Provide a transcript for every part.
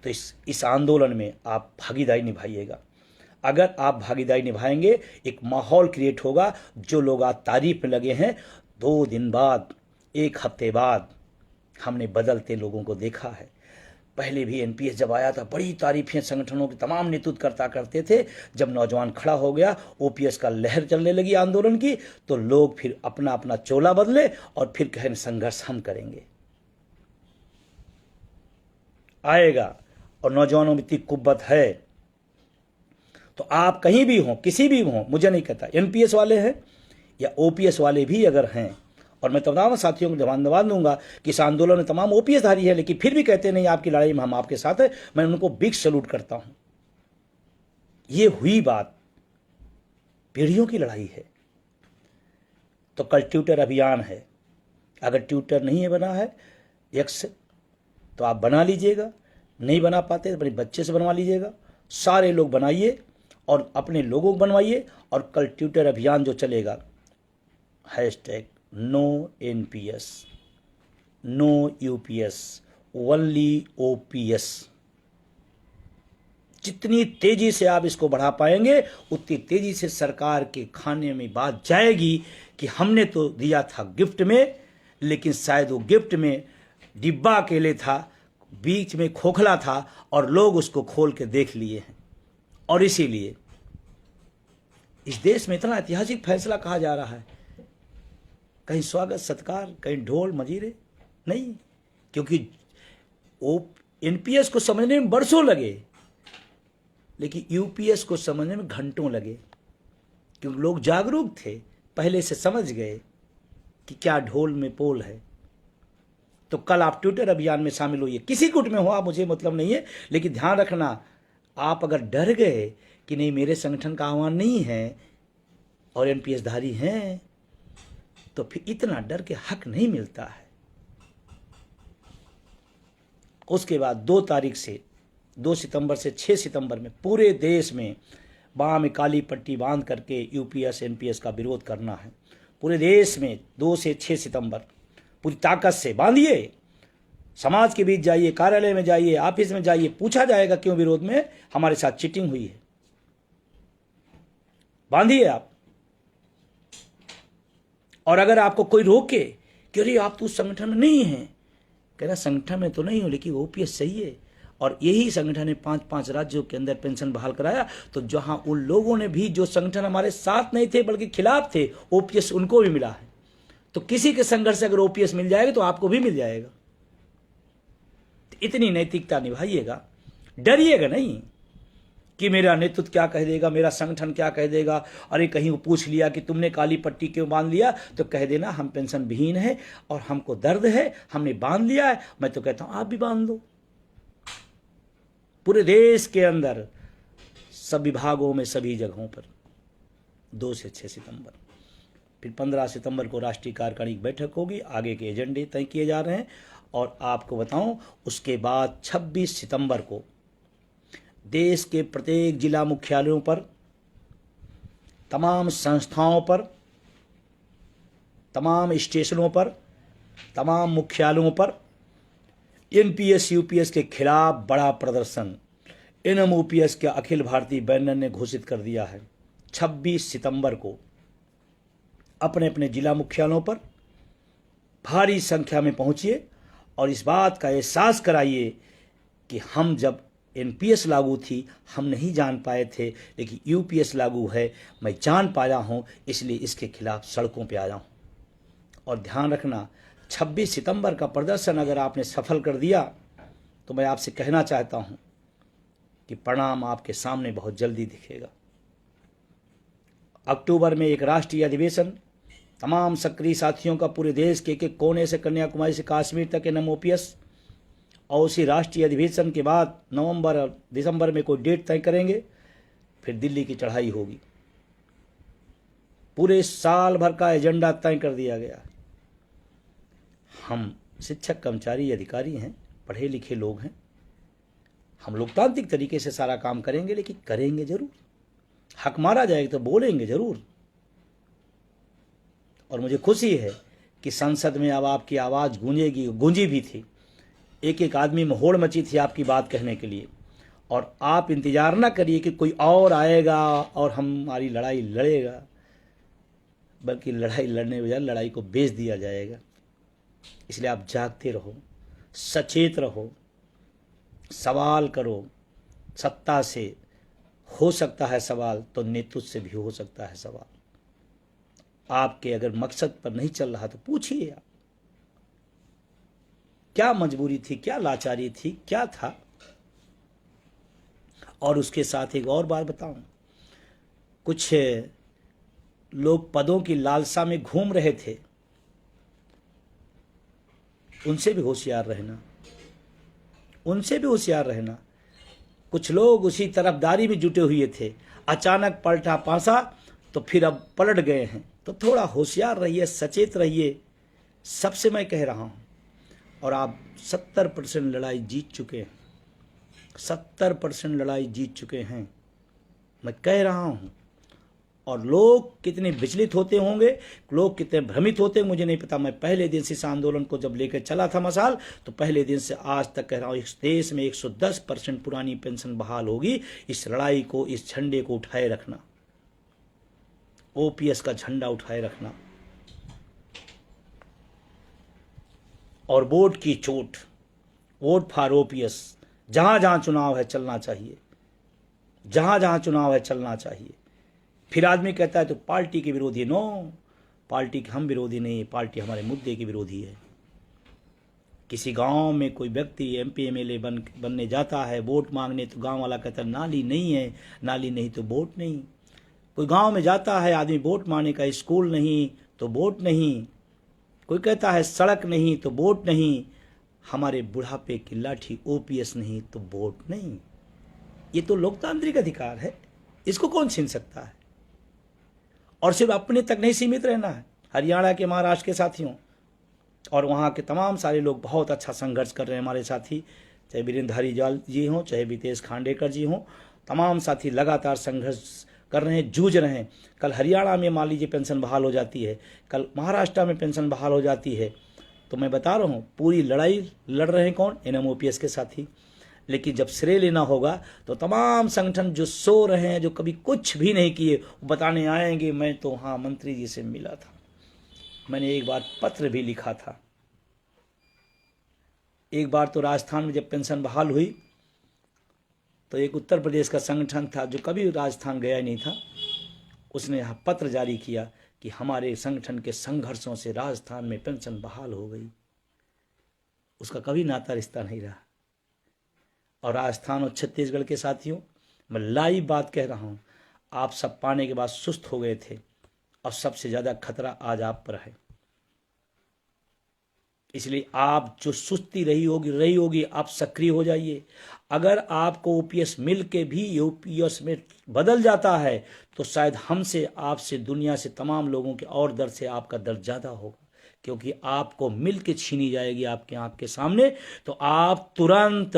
तो इस आंदोलन में आप भागीदारी निभाइएगा। अगर आप भागीदारी निभाएंगे, एक माहौल क्रिएट होगा। जो लोग आज तारीफ में लगे हैं, 2 दिन बाद, 1 हफ्ते बाद हमने बदलते लोगों को देखा है। पहले भी एनपीएस जब आया था, बड़ी तारीफें संगठनों के तमाम नेतृत्वकर्ता करते थे। जब नौजवान खड़ा हो गया, ओपीएस का लहर चलने लगी आंदोलन की, तो लोग फिर अपना अपना चोला बदले और फिर कहें संघर्ष हम करेंगे। आएगा, और नौजवानों में इतनी कुव्वत है। तो आप कहीं भी हों, किसी भी हों, मुझे नहीं कहता एनपीएस वाले हैं या ओपीएस वाले भी अगर हैं, और मैं तमाम साथियों को धन्यवाद दूंगा कि इस आंदोलन में तमाम ओपीएस धारी है, लेकिन फिर भी कहते नहीं आपकी लड़ाई में हम आपके साथ हैं। मैं उनको बिग सैल्यूट करता हूं। ये हुई बात, पीढ़ियों की लड़ाई है। तो कल ट्विटर अभियान है। अगर ट्विटर नहीं है बना है एक्स, तो आप बना लीजिएगा। नहीं बना पाते तो अपने बच्चे से बनवा लीजिएगा। सारे लोग बनाइए और अपने लोगों को बनवाइए। और कल ट्विटर अभियान जो चलेगा, hashtag no NPS, no UPS, only OPS. जितनी तेजी से आप इसको बढ़ा पाएंगे, उतनी तेजी से सरकार के खाने में बात जाएगी कि हमने तो दिया था गिफ्ट में, लेकिन शायद वो गिफ्ट में डिब्बा अकेले था, बीच में खोखला था और लोग उसको खोल के देख लिए हैं। और इसीलिए इस देश में इतना ऐतिहासिक फैसला कहा जा रहा है। कहीं स्वागत सत्कार, कहीं ढोल मजीरे नहीं, क्योंकि वो एनपीएस को समझने में बरसों लगे, लेकिन यूपीएस को समझने में घंटों लगे, क्योंकि लोग जागरूक थे, पहले से समझ गए कि क्या ढोल में पोल है। तो कल आप ट्विटर अभियान में शामिल होइए, किसी गुट में हो आप, मुझे मतलब नहीं है, लेकिन ध्यान रखना, आप अगर डर गए कि नहीं मेरे संगठन का आह्वान नहीं है और एनपीएस धारी हैं, तो फिर इतना डर के हक नहीं मिलता है। उसके बाद 2 तारीख से 2 सितंबर से 6 सितंबर में पूरे देश में बाह में काली पट्टी बांध करके यूपीएस एनपीएस का विरोध करना है। पूरे देश में 2 से 6 सितंबर पूरी ताकत से बांधिए। समाज के बीच जाइए, कार्यालय में जाइए, ऑफिस में जाइए, पूछा जाएगा क्यों विरोध में हमारे साथ चीटिंग हुई है। बांधिए आप। और अगर आपको कोई रोके कि अरे आप तो उस संगठन में नहीं हैं, कह रहा संगठन में तो नहीं हो, लेकिन ओपीएस सही है। और यही संगठन ने 5-5 राज्यों के अंदर पेंशन बहाल कराया। तो जहां उन लोगों ने भी, जो संगठन हमारे साथ नहीं थे बल्कि खिलाफ थे, ओपीएस उनको भी मिला है। तो किसी के संघर्ष से अगर ओपीएस मिल जाएगा तो आपको भी मिल जाएगा। तो इतनी नैतिकता निभाइएगा, डरिएगा नहीं कि मेरा नेतृत्व क्या कह देगा, मेरा संगठन क्या कह देगा। अरे कहीं वो पूछ लिया कि तुमने काली पट्टी क्यों बांध लिया, तो कह देना हम पेंशन विहीन है और हमको दर्द है, हमने बांध लिया है। मैं तो कहता हूं आप भी बांध लो। पूरे देश के अंदर सब विभागों में, सभी जगहों पर 2 से 6 सितंबर। फिर 15 सितंबर को राष्ट्रीय कार्यकारिणी की बैठक होगी, आगे के एजेंडे तय किए जा रहे हैं। और आपको बताऊं, उसके बाद 26 सितंबर को देश के प्रत्येक जिला मुख्यालयों पर, तमाम संस्थाओं पर, तमाम स्टेशनों पर, तमाम मुख्यालयों पर एनपीएस यूपीएस के खिलाफ बड़ा प्रदर्शन एनएमओपीएस के अखिल भारतीय बैनर ने घोषित कर दिया है। 26 सितंबर को अपने अपने जिला मुख्यालयों पर भारी संख्या में पहुंचिए और इस बात का एहसास कराइए कि हम जब एनपीएस लागू थी हम नहीं जान पाए थे, लेकिन यूपीएस लागू है, मैं जान पाया हूं, इसलिए इसके खिलाफ सड़कों पे आया हूं। और ध्यान रखना, 26 सितंबर का प्रदर्शन अगर आपने सफल कर दिया तो मैं आपसे कहना चाहता हूं कि परिणाम आपके सामने बहुत जल्दी दिखेगा। अक्टूबर में एक राष्ट्रीय अधिवेशन, तमाम सक्रिय साथियों का पूरे देश के एक कोने से कन्याकुमारी से कश्मीर तक एनएमओपीएस। और उसी राष्ट्रीय अधिवेशन के बाद नवंबर और दिसंबर में कोई डेट तय करेंगे, फिर दिल्ली की चढ़ाई होगी। पूरे साल भर का एजेंडा तय कर दिया गया। हम शिक्षक, कर्मचारी, अधिकारी हैं, पढ़े लिखे लोग हैं, हम लोकतांत्रिक तरीके से सारा काम करेंगे, लेकिन करेंगे जरूर। हक मारा जाएगा तो बोलेंगे जरूर। और मुझे खुशी है कि संसद में अब आपकी आवाज़ गूंजेगी, गूंजी भी थी एक एक आदमी में होड़ मची थी आपकी बात कहने के लिए। और आप इंतजार ना करिए कि कोई और आएगा और हमारी लड़ाई लड़ेगा, बल्कि लड़ाई लड़ने बजाय लड़ाई को बेच दिया जाएगा। इसलिए आप जागते रहो, सचेत रहो, सवाल करो। सत्ता से हो सकता है सवाल, तो नेतृत्व से भी हो सकता है सवाल। आपके अगर मकसद पर नहीं चल रहा तो पूछिए आप, क्या मजबूरी थी, क्या लाचारी थी, क्या था। और उसके साथ एक और बात बताऊं, कुछ लोग पदों की लालसा में घूम रहे थे, उनसे भी होशियार रहना, उनसे भी होशियार रहना। कुछ लोग उसी तरफदारी में जुटे हुए थे, अचानक पलटा पासा तो फिर अब पलट गए हैं। तो थोड़ा होशियार रहिए, सचेत रहिए, सबसे मैं कह रहा हूं। और आप 70% लड़ाई जीत चुके हैं, 70% लड़ाई जीत चुके हैं, मैं कह रहा हूं। और लोग कितने विचलित होते होंगे, लोग कितने भ्रमित होते हैं, मुझे नहीं पता। मैं पहले दिन से इस आंदोलन को जब लेकर चला था मसाल, तो पहले दिन से आज तक कह रहा हूं, इस देश में 110% पुरानी पेंशन बहाल होगी। इस लड़ाई को, इस झंडे को उठाए रखना, ओपीएस का झंडा उठाए रखना। और वोट की चोट, वोट फॉर ओपीएस, जहां जहां चुनाव है चलना चाहिए, जहां जहां चुनाव है चलना चाहिए। फिर आदमी कहता है तो पार्टी के विरोधी। नो, पार्टी के हम विरोधी नहीं, पार्टी हमारे मुद्दे की विरोधी है। किसी गांव में कोई व्यक्ति एमपी एमएलए बनने जाता है वोट मांगने, तो गांव वाला कहता है नाली नहीं है, नाली नहीं तो वोट नहीं। कोई गांव में जाता है आदमी वोट मांगने का, स्कूल नहीं तो वोट नहीं। कोई कहता है सड़क नहीं तो वोट नहीं। हमारे बुढ़ापे की लाठी ओपीएस नहीं तो वोट नहीं। ये तो लोकतांत्रिक अधिकार है, इसको कौन छीन सकता है। और सिर्फ अपने तक नहीं सीमित रहना है। हरियाणा के, महाराष्ट्र के साथियों और वहाँ के तमाम सारे लोग बहुत अच्छा संघर्ष कर रहे हैं हमारे साथी, चाहे वीरेंद्र हरिजाल जी हों, चाहे वितेश खांडेकर जी हों, तमाम साथी लगातार संघर्ष कर रहे हैं, जूझ रहे हैं। कल हरियाणा में मान लीजिए पेंशन बहाल हो जाती है, कल महाराष्ट्र में पेंशन बहाल हो जाती है, तो मैं बता रहा हूँ पूरी लड़ाई लड़ रहे हैं कौन, एनएमओपीएस के साथी। लेकिन जब श्रेय लेना होगा तो तमाम संगठन जो सो रहे हैं, जो कभी कुछ भी नहीं किए, वो बताने आएंगे मैं तो हाँ मंत्री जी से मिला था, मैंने एक बार पत्र भी लिखा था। एक बार तो राजस्थान में जब पेंशन बहाल हुई, तो एक उत्तर प्रदेश का संगठन था जो कभी राजस्थान गया नहीं था, उसने यहाँ पत्र जारी किया कि हमारे संगठन के संघर्षों से राजस्थान में पेंशन बहाल हो गई। उसका कभी नाता रिश्ता नहीं रहा। और राजस्थान और छत्तीसगढ़ के साथियों, मैं लाइव बात कह रहा हूँ, आप सब पाने के बाद सुस्त हो गए थे, और सबसे ज़्यादा खतरा आज आप पर है। इसलिए आप जो सुस्ती रही होगी आप सक्रिय हो जाइए। अगर आपको ओपीएस मिल के भी ओपीएस में बदल जाता है, तो शायद हमसे, आपसे, दुनिया से, तमाम लोगों के और दर्द से आपका दर्द ज़्यादा होगा, क्योंकि आपको मिल के छीनी जाएगी आपके आंख के सामने। तो आप तुरंत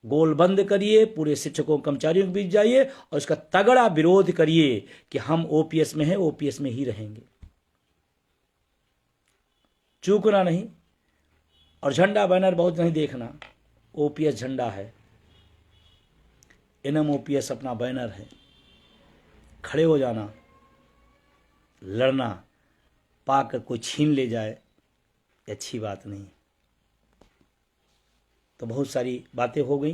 गोल बंद करिए, पूरे शिक्षकों कर्मचारियों के बीच जाइए और इसका तगड़ा विरोध करिए कि हम ओपीएस में हैं, ओपीएस में ही रहेंगे, चूकना नहीं। और झंडा बैनर बहुत नहीं देखना, ओपीएस झंडा है, एनएमओपीएस अपना बैनर है। खड़े हो जाना, लड़ना, पाकर कोई छीन ले जाए, अच्छी बात नहीं। तो बहुत सारी बातें हो गई,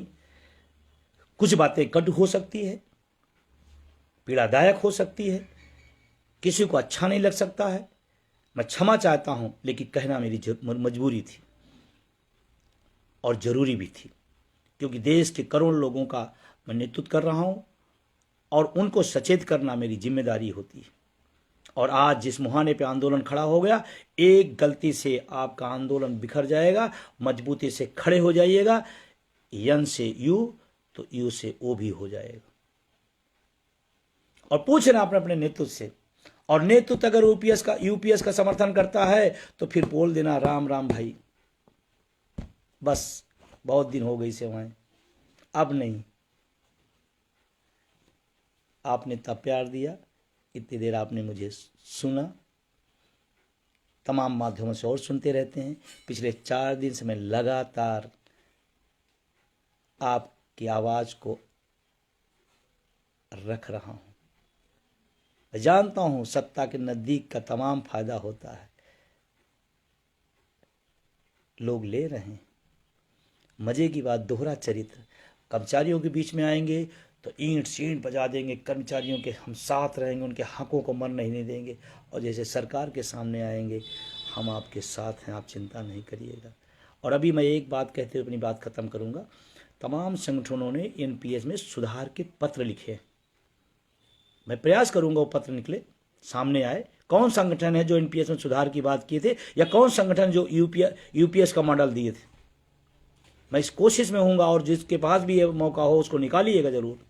कुछ बातें कटु हो सकती है, पीड़ादायक हो सकती है, किसी को अच्छा नहीं लग सकता है, मैं क्षमा चाहता हूं, लेकिन कहना मेरी मजबूरी थी और जरूरी भी थी, क्योंकि देश के करोड़ों लोगों का मैं नेतृत्व कर रहा हूं और उनको सचेत करना मेरी जिम्मेदारी होती है। और आज जिस मुहाने पे आंदोलन खड़ा हो गया, एक गलती से आपका आंदोलन बिखर जाएगा। मजबूती से खड़े हो जाइएगा, यन से यू तो यू से ओ भी हो जाएगा। और पूछना अपने नेतृत्व से, और नेतृत्व अगर यूपीएस का समर्थन करता है तो फिर बोल देना राम राम भाई, बस बहुत दिन हो गई सेवाएं, अब नहीं। आपने इतना प्यार दिया, इतनी देर आपने मुझे सुना, तमाम माध्यमों से और सुनते रहते हैं। पिछले 4 दिन से मैं लगातार आपकी आवाज़ को रख रहा हूँ। मैं जानता हूँ सत्ता के नज़दीक का तमाम फायदा होता है, लोग ले रहे हैं। मज़े की बात, दोहरा चरित्र। कर्मचारियों के बीच में आएंगे तो ईंट सींट बजा देंगे, कर्मचारियों के हम साथ रहेंगे, उनके हकों को मर नहीं देंगे। और जैसे सरकार के सामने आएंगे, हम आपके साथ हैं, आप चिंता नहीं करिएगा। और अभी मैं एक बात कहते हुए अपनी बात ख़त्म करूँगा। तमाम संगठनों ने एनपीएस में सुधार के पत्र लिखे। मैं प्रयास करूँगा वो पत्र निकले, सामने आए। कौन संगठन है जो एनपीएस में सुधार की बात किए थे, या कौन संगठन जो यूपीएस का मॉडल दिए थे। मैं इस कोशिश में हूँगा, और जिसके पास भी ये मौका हो उसको निकालिएगा ज़रूर।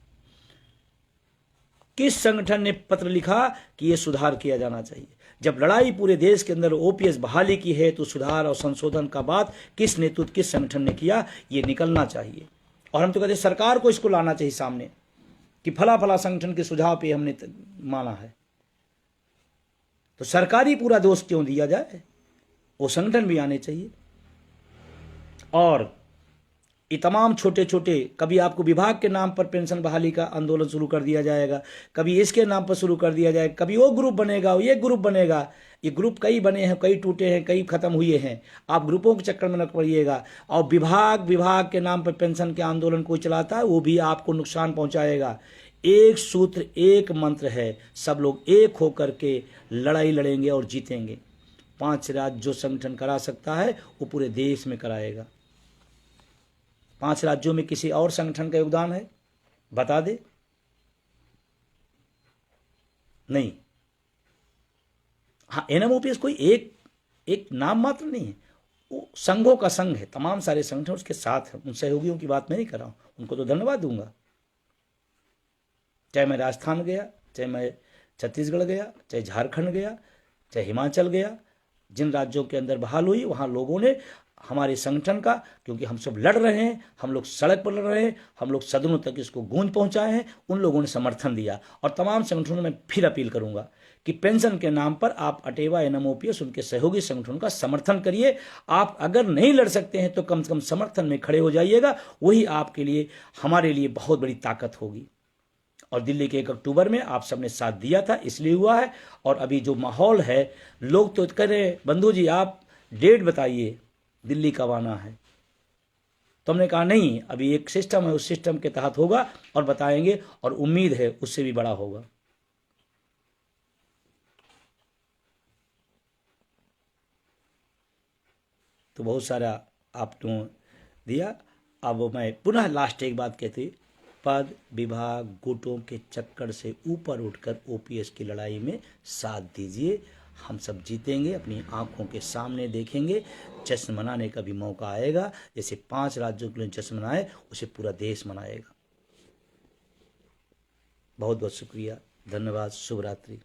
किस संगठन ने पत्र लिखा कि ये सुधार किया जाना चाहिए। जब लड़ाई पूरे देश के अंदर ओपीएस बहाली की है, तो सुधार और संशोधन का बात किस नेतृत्व, किस संगठन ने किया, ये निकलना चाहिए। और हम तो कहते हैं सरकार को इसको लाना चाहिए सामने कि फला फला संगठन के सुझाव पे हमने माना है। तो सरकारी पूरा दोष क्यों दिया जाए, वो संगठन भी आने चाहिए। और ये तमाम छोटे छोटे, कभी आपको विभाग के नाम पर पेंशन बहाली का आंदोलन शुरू कर दिया जाएगा, कभी इसके नाम पर शुरू कर दिया जाएगा, कभी वो ग्रुप बनेगा, ये ग्रुप बनेगा। ये ग्रुप कई बने हैं, कई टूटे हैं, कई खत्म हुए हैं। आप ग्रुपों के चक्कर में न पड़िएगा। और विभाग के नाम पर पेंशन के आंदोलन कोई चलाता है, वो भी आपको नुकसान पहुंचाएगा। एक सूत्र, एक मंत्र है, सब लोग एक होकर के लड़ाई लड़ेंगे और जीतेंगे। 5 राज्य जो संगठन करा सकता है, वो पूरे देश में कराएगा। 5 राज्यों में किसी और संगठन का योगदान है, बता दे। नहीं। हाँ, एनएमओपीएस कोई एक नाम मात्र नहीं है, वो संघों का संघ है। तमाम सारे संगठन उसके साथ हैं। उन सहयोगियों की बात मैं नहीं कर रहा हूं, उनको तो धन्यवाद दूंगा। चाहे मैं राजस्थान गया, चाहे मैं छत्तीसगढ़ गया, चाहे झारखंड गया, चाहे हिमाचल गया, जिन राज्यों के अंदर बहाल हुई, वहाँ लोगों ने हमारे संगठन का, क्योंकि हम सब लड़ रहे हैं, हम लोग सड़क पर लड़ रहे हैं, हम लोग सदनों तक इसको गूंज पहुंचाए हैं, उन लोगों ने समर्थन दिया। और तमाम संगठनों में फिर अपील करूंगा कि पेंशन के नाम पर आप अटेवा, एनएमओपीएस, उनके सहयोगी संगठनों का समर्थन करिए। आप अगर नहीं लड़ सकते हैं तो कम से कम समर्थन में खड़े हो जाइएगा, वही आपके लिए, हमारे लिए बहुत बड़ी ताकत होगी। और दिल्ली के 1 अक्टूबर में आप सबने साथ दिया था, इसलिए हुआ है। और अभी जो माहौल है, लोग तो कह रहे हैं बंधु जी आप डेट बताइए, दिल्ली कब आना है। तो हमने कहा नहीं, अभी एक सिस्टम है, उस सिस्टम के तहत होगा और बताएंगे, और उम्मीद है उससे भी बड़ा होगा। तो बहुत सारा आपने दिया। अब मैं पुनः लास्ट एक बात कहती, पद, विभाग, गुटों के चक्कर से ऊपर उठकर ओपीएस की लड़ाई में साथ दीजिए। हम सब जीतेंगे, अपनी आंखों के सामने देखेंगे। जश्न मनाने का भी मौका आएगा। जैसे 5 राज्यों के लिए जश्न मनाए, उसे पूरा देश मनाएगा। बहुत बहुत शुक्रिया, धन्यवाद, शुभ रात्रि।